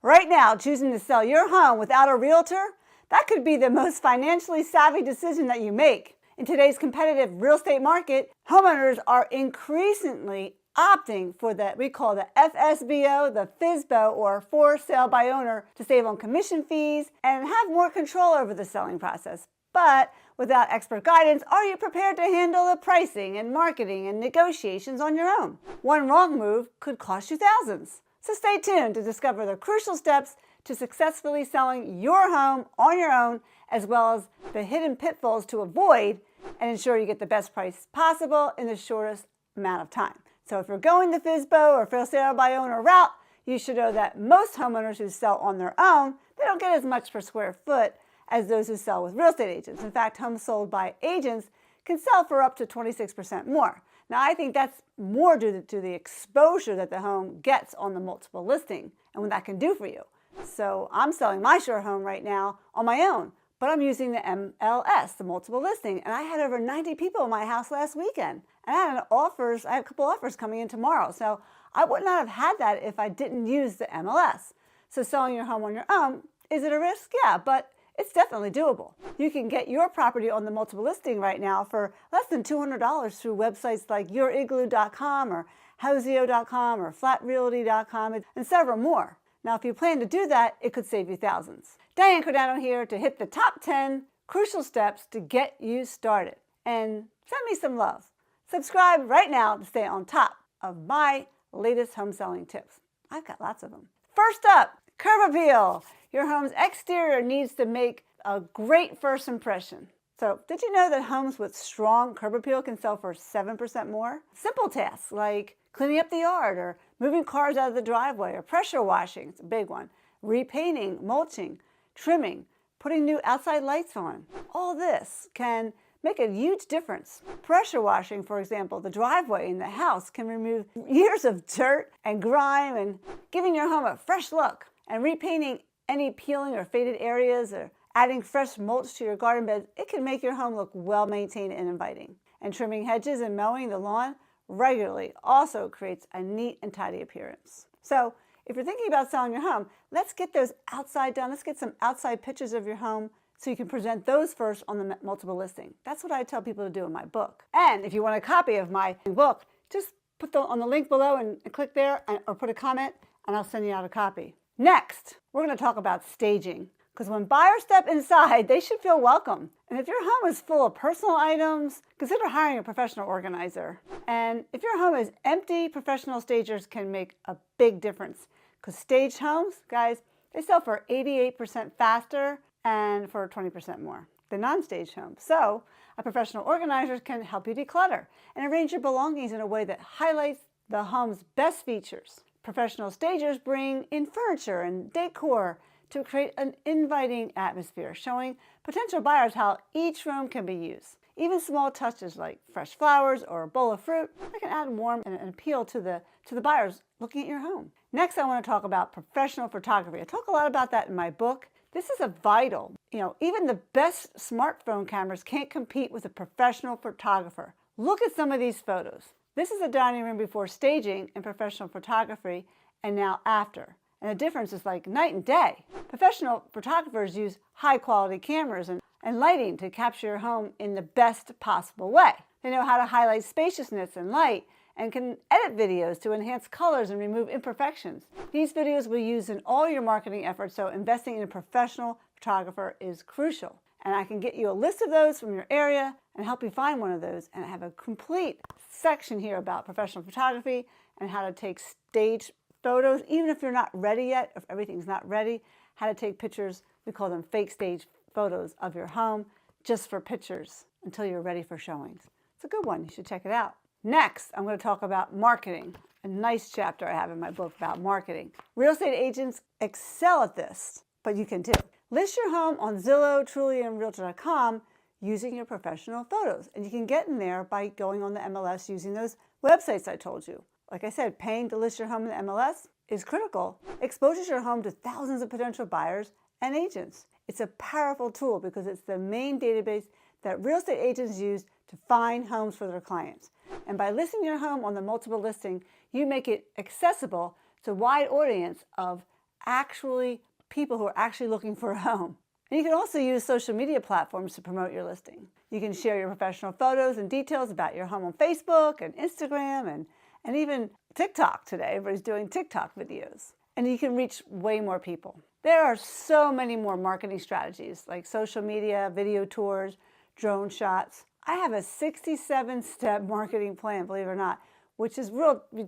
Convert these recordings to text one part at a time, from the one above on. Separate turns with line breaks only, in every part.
Right now, choosing to sell your home without a realtor, that could be the most financially savvy decision that you make. In today's competitive real estate market, homeowners are increasingly opting for we call the FSBO, the FSBO, or for sale by owner, to save on commission fees and have more control over the selling process. But without expert guidance, are you prepared to handle the pricing and marketing and negotiations on your own? One wrong move could cost you thousands. So stay tuned to discover the crucial steps to successfully selling your home on your own, as well as the hidden pitfalls to avoid and ensure you get the best price possible in the shortest amount of time. So if you're going the FSBO or for sale by owner route, you should know that most homeowners who sell on their own, they don't get as much per square foot as those who sell with real estate agents. In fact, homes sold by agents can sell for up to 26% more. Now, I think that's more due to the exposure that the home gets on the multiple listing and what that can do for you. So I'm selling my short home right now on my own, but I'm using the MLS, the multiple listing, and I had over 90 people in my house last weekend. And I have a couple offers coming in tomorrow. So I would not have had that if I didn't use the MLS. So selling your home on your own, is it a risk? Yeah, but it's definitely doable. You can get your property on the multiple listing right now for less than $200 through websites like yourigloo.com or houseo.com or flatrealty.com and several more. Now, if you plan to do that, it could save you thousands. Diane Cardano here to hit the top 10 crucial steps to get you started. And send me some love. Subscribe right now to stay on top of my latest home selling tips. I've got lots of them. First up, curb appeal. Your home's exterior needs to make a great first impression. So, did you know that homes with strong curb appeal can sell for 7% more? Simple tasks like cleaning up the yard or moving cars out of the driveway or pressure washing, it's a big one, repainting, mulching, trimming, putting new outside lights on. All this can make a huge difference. Pressure washing, for example, the driveway in the house can remove years of dirt and grime and giving your home a fresh look. And repainting any peeling or faded areas or adding fresh mulch to your garden beds, it can make your home look well maintained and inviting. And trimming hedges and mowing the lawn regularly also creates a neat and tidy appearance. So if you're thinking about selling your home, let's get those outside done. Let's get some outside pictures of your home so you can present those first on the multiple listing. That's what I tell people to do in my book. And if you want a copy of my book, just put on the link below and click there or put a comment and I'll send you out a copy. Next, we're going to talk about staging, because when buyers step inside, they should feel welcome. And if your home is full of personal items, consider hiring a professional organizer. And if your home is empty, professional stagers can make a big difference, because staged homes, guys, they sell for 88% faster and for 20% more than non-staged homes. So a professional organizer can help you declutter and arrange your belongings in a way that highlights the home's best features. Professional stagers bring in furniture and decor to create an inviting atmosphere, showing potential buyers how each room can be used. Even small touches like fresh flowers or a bowl of fruit, that can add warmth and an appeal to the buyers looking at your home. Next, I want to talk about professional photography. I talk a lot about that in my book. This is a vital. Even the best smartphone cameras can't compete with a professional photographer. Look at some of these photos. This is a dining room before staging in professional photography and now after. And the difference is like night and day. Professional photographers use high quality cameras and lighting to capture your home in the best possible way. They know how to highlight spaciousness and light and can edit videos to enhance colors and remove imperfections. These videos will be used in all your marketing efforts, so investing in a professional photographer is crucial. And I can get you a list of those from your area and help you find one of those. And I have a complete section here about professional photography and how to take staged photos, even if you're not ready yet, if everything's not ready, how to take pictures, we call them fake stage photos of your home, just for pictures until you're ready for showings. It's a good one, you should check it out. Next, I'm going to talk about marketing. A nice chapter I have in my book about marketing. Real estate agents excel at this, but you can too. List your home on Zillow, Trulia, and Realtor.com using your professional photos. And you can get in there by going on the MLS using those websites I told you. Like I said, paying to list your home in the MLS is critical. Exposes your home to thousands of potential buyers and agents. It's a powerful tool because it's the main database that real estate agents use to find homes for their clients. And by listing your home on the multiple listing, you make it accessible to a wide audience of actually people who are actually looking for a home. And you can also use social media platforms to promote your listing. You can share your professional photos and details about your home on Facebook and Instagram and even TikTok today. Everybody's doing TikTok videos. And you can reach way more people. There are so many more marketing strategies like social media, video tours, drone shots. I have a 67-step marketing plan, believe it or not, which is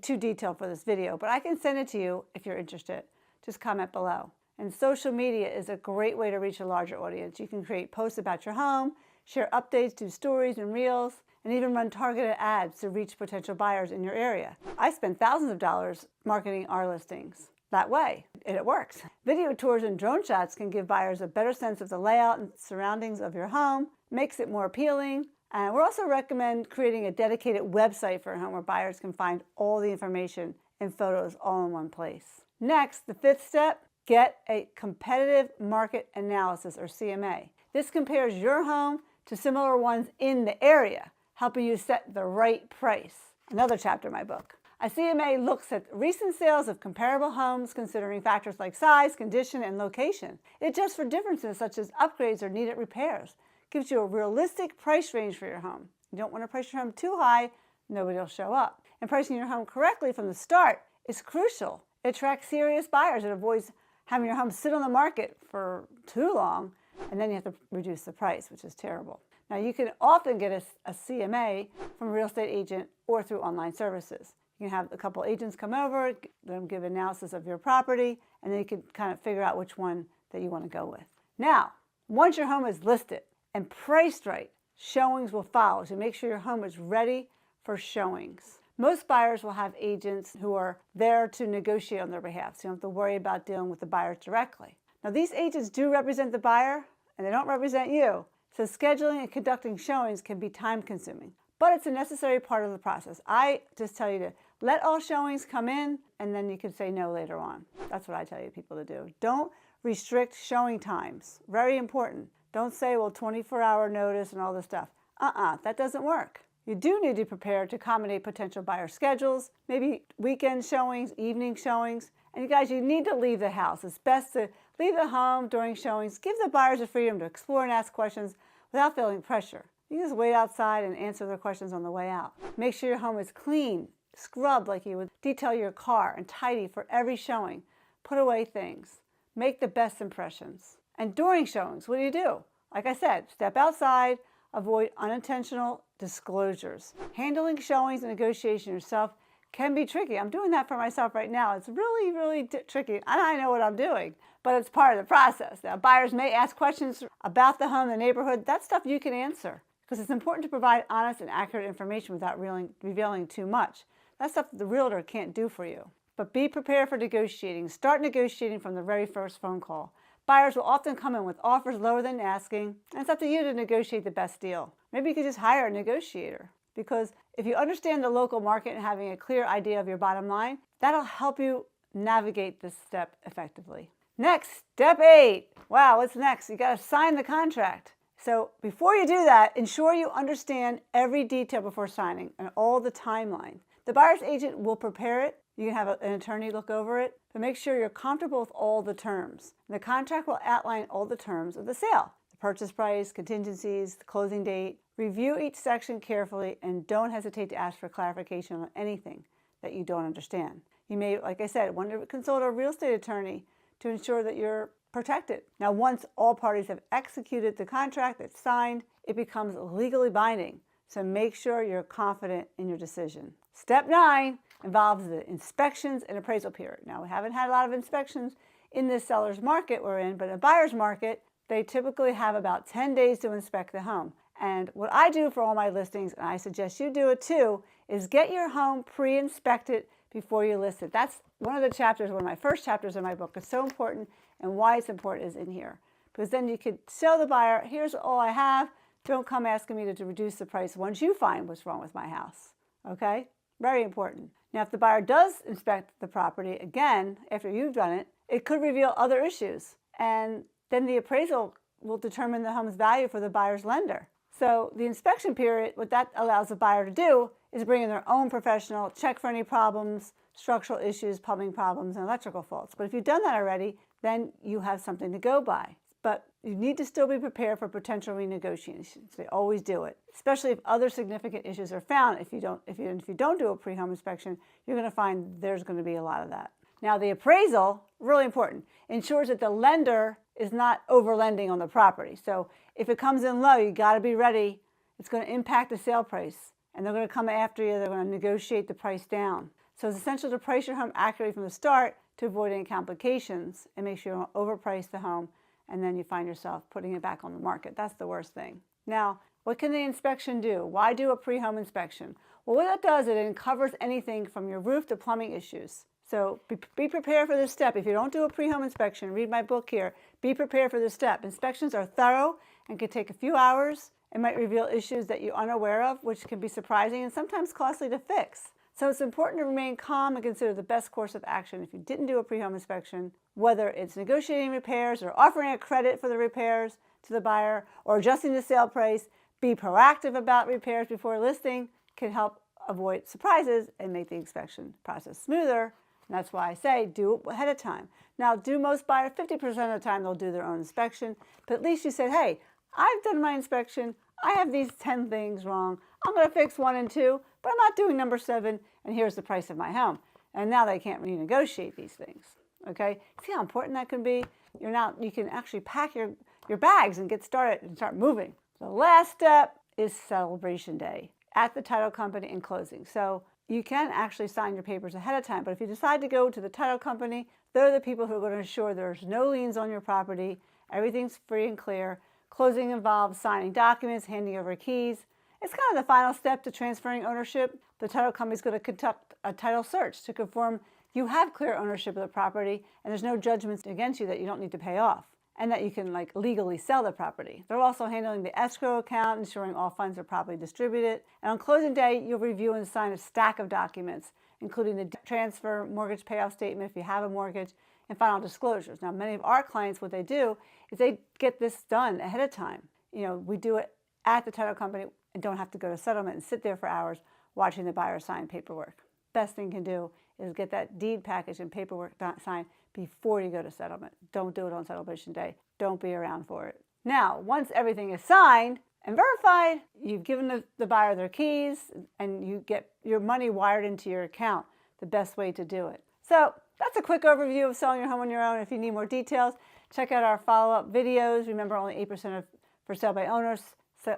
too detailed for this video, but I can send it to you if you're interested. Just comment below. And social media is a great way to reach a larger audience. You can create posts about your home, share updates, do stories and reels, and even run targeted ads to reach potential buyers in your area. I spend thousands of dollars marketing our listings that way, and it works. Video tours and drone shots can give buyers a better sense of the layout and surroundings of your home, makes it more appealing. And we also recommend creating a dedicated website for a home where buyers can find all the information and photos all in one place. Next, the 5th step, get a competitive market analysis, or CMA. This compares your home to similar ones in the area, helping you set the right price. Another chapter in my book. A CMA looks at recent sales of comparable homes, considering factors like size, condition, and location. It adjusts for differences such as upgrades or needed repairs. It gives you a realistic price range for your home. You don't want to price your home too high, nobody will show up. And pricing your home correctly from the start is crucial. It attracts serious buyers and avoids having your home sit on the market for too long, and then you have to reduce the price, which is terrible. Now, you can often get a CMA from a real estate agent or through online services. You can have a couple agents come over, let them give analysis of your property, and then you can kind of figure out which one that you want to go with. Now, once your home is listed and priced right, showings will follow. So make sure your home is ready for showings. Most buyers will have agents who are there to negotiate on their behalf, so you don't have to worry about dealing with the buyers directly. Now, these agents do represent the buyer, and they don't represent you. So scheduling and conducting showings can be time-consuming, but it's a necessary part of the process. I just tell you to let all showings come in, and then you can say no later on. That's what I tell you people to do. Don't restrict showing times. Very important. Don't say, well, 24-hour notice and all this stuff. That doesn't work. You do need to prepare to accommodate potential buyer schedules, maybe weekend showings, evening showings. And you guys, you need to leave the house. It's best to leave the home during showings. Give the buyers the freedom to explore and ask questions without feeling pressure. You can just wait outside and answer their questions on the way out. Make sure your home is clean, scrubbed like you would detail your car, and tidy for every showing. Put away things. Make the best impressions. And during showings, what do? Like I said, step outside, avoid unintentional disclosures. Handling showings and negotiation yourself can be tricky. I'm doing that for myself right now. It's really, really tricky. And I know what I'm doing, but it's part of the process. Now, buyers may ask questions about the home, the neighborhood. That's stuff you can answer, because it's important to provide honest and accurate information without revealing too much. That's stuff that the realtor can't do for you. But be prepared for negotiating. Start negotiating from the very first phone call. Buyers will often come in with offers lower than asking, and it's up to you to negotiate the best deal. Maybe you could just hire a negotiator, because if you understand the local market and having a clear idea of your bottom line, that'll help you navigate this step effectively. Next, step 8. Wow, what's next? You got to sign the contract. So before you do that, ensure you understand every detail before signing and all the timeline. The buyer's agent will prepare it. You can have an attorney look over it, but make sure you're comfortable with all the terms. And the contract will outline all the terms of the sale: the purchase price, contingencies, the closing date. Review each section carefully and don't hesitate to ask for clarification on anything that you don't understand. You may, like I said, want to consult a real estate attorney to ensure that you're protected. Now, once all parties have executed the contract, it's signed, it becomes legally binding. So make sure you're confident in your decision. Step 9 involves the inspections and appraisal period. Now, we haven't had a lot of inspections in this seller's market we're in, but in a buyer's market, they typically have about 10 days to inspect the home. And what I do for all my listings, and I suggest you do it too, is get your home pre-inspected before you list it. That's one of the chapters, one of my first chapters in my book. It's so important, and why it's important is in here. Because then you could show the buyer, here's all I have. Don't come asking me to reduce the price once you find what's wrong with my house. Okay? Very important. Now, if the buyer does inspect the property again after you've done it, it could reveal other issues. And then the appraisal will determine the home's value for the buyer's lender. So the inspection period, what that allows the buyer to do is bring in their own professional, check for any problems, structural issues, plumbing problems, and electrical faults. But if you've done that already, then you have something to go by. But you need to still be prepared for potential renegotiations. They always do it, especially if other significant issues are found. If you don't do a pre-home inspection, you're going to find there's going to be a lot of that. Now, the appraisal, really important, ensures that the lender is not over-lending on the property. So if it comes in low, you got to be ready. It's going to impact the sale price, and they're going to come after you. They're going to negotiate the price down. So it's essential to price your home accurately from the start to avoid any complications and make sure you don't overprice the home, and then you find yourself putting it back on the market. That's the worst thing. Now, what can the inspection do? Why do a pre-home inspection? Well, what that does, it uncovers anything from your roof to plumbing issues. So be prepared for this step. If you don't do a pre-home inspection, read my book here. Be prepared for this step. Inspections are thorough and can take a few hours. It might reveal issues that you're unaware of, which can be surprising and sometimes costly to fix. So it's important to remain calm and consider the best course of action if you didn't do a pre-home inspection, whether it's negotiating repairs or offering a credit for the repairs to the buyer or adjusting the sale price. Be proactive about repairs before listing can help avoid surprises and make the inspection process smoother. And that's why I say do it ahead of time. Now, do most buyers 50% of the time they'll do their own inspection, but at least you said, hey, I've done my inspection. I have these 10 things wrong. I'm going to fix 1 and 2, but I'm not doing number 7, and here's the price of my home. And now they can't renegotiate these things. Okay? See how important that can be? You can actually pack your bags and get started and start moving. The last step is celebration day at the title company and closing. So you can actually sign your papers ahead of time, but if you decide to go to the title company, they're the people who are going to ensure there's no liens on your property, everything's free and clear. Closing involves signing documents, handing over keys. It's kind of the final step to transferring ownership. The title company is going to conduct a title search to confirm you have clear ownership of the property and there's no judgments against you that you don't need to pay off, and that you can legally sell the property. They're also handling the escrow account, ensuring all funds are properly distributed. And on closing day, you'll review and sign a stack of documents, including the transfer, mortgage payoff statement if you have a mortgage, and final disclosures. Now, many of our clients, what they do is they get this done ahead of time. We do it at the title company and don't have to go to settlement and sit there for hours watching the buyer sign paperwork. Best thing you can do is get that deed package and paperwork signed before you go to settlement. Don't do it on celebration day. Don't be around for it. Now, once everything is signed and verified, you've given the buyer their keys and you get your money wired into your account, the best way to do it. So that's a quick overview of selling your home on your own. If you need more details, check out our follow-up videos. Remember, only 8% for sale by owners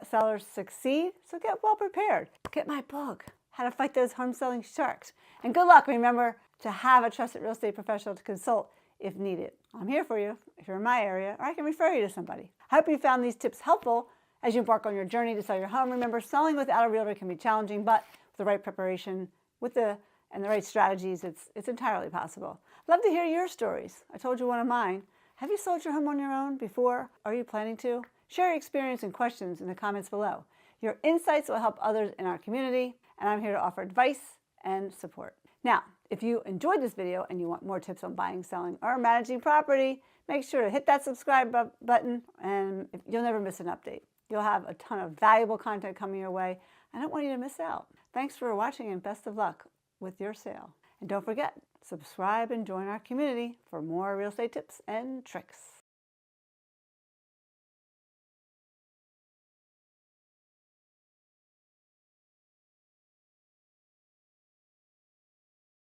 sellers succeed, so get well prepared. Get my book, How to Fight Those Home Selling Sharks. And good luck. Remember to have a trusted real estate professional to consult if needed. I'm here for you if you're in my area, or I can refer you to somebody. I hope you found these tips helpful as you embark on your journey to sell your home. Remember, selling without a realtor can be challenging, but with the right preparation and the right strategies, it's entirely possible. Love to hear your stories. I told you one of mine. Have you sold your home on your own before? Are you planning to? Share your experience and questions in the comments below. Your insights will help others in our community, and I'm here to offer advice and support. Now, if you enjoyed this video and you want more tips on buying, selling, or managing property, make sure to hit that subscribe button and you'll never miss an update. You'll have a ton of valuable content coming your way. I don't want you to miss out. Thanks for watching and best of luck with your sale. And don't forget, subscribe and join our community for more real estate tips and tricks.